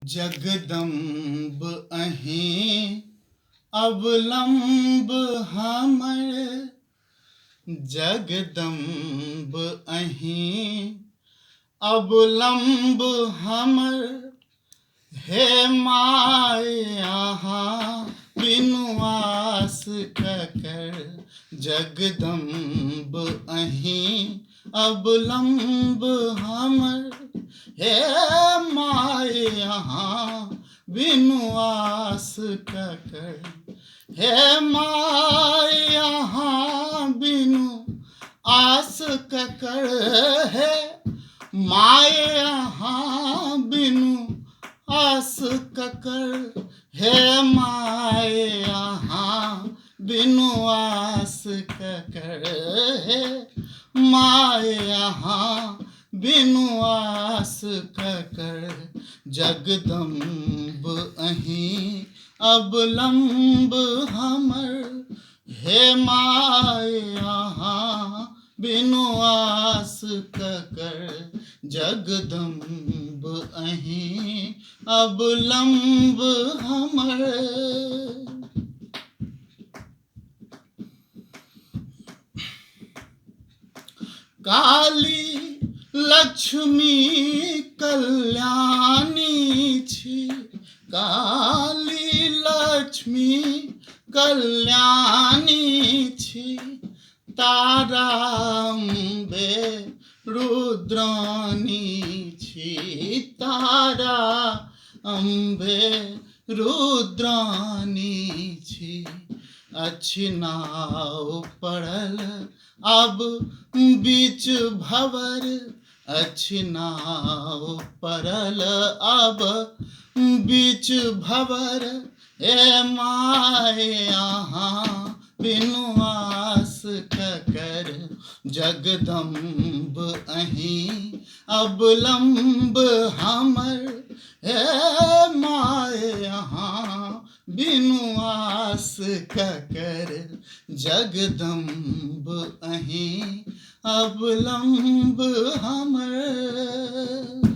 जगदम्ब अहीं अवलंब हमर, जगदम्ब अहीं अवलंब हमर। हे माय यहाँ बिनु आस ककर, जगदम्ब अहीं अवलंब हमर। हे माय यहाँ बिनु आस ककर, हे माय यहाँ बिनु आस ककर। हे माय यहाँ बिनु आस ककर, हे माय यहाँ बिनु आस ककर। हे माय यहाँ बिनु आस ककर, जगदम्ब अहीं अवलंब हमर। हे माय यहाँ बिनु आस ककर, जगदम्ब अहीं अवलंब हमर। काली लक्ष्मी कल्याणी छी, काली लक्ष्मी कल्याणी छी। तारा अम्बे रुद्राणी छी, तारा अम्बे रुद्राणी छी। अछि नाव पड़ल अब बीच भंवर, अछि नाव पड़ल अब बीच भंवर। हे माय यहाँ बिनु आस ककर, जगदम्ब अहीं अवलंब हमर। हे माय यहाँ बिनु आस ककर, जगदम्ब अहीं अवलंब हमर।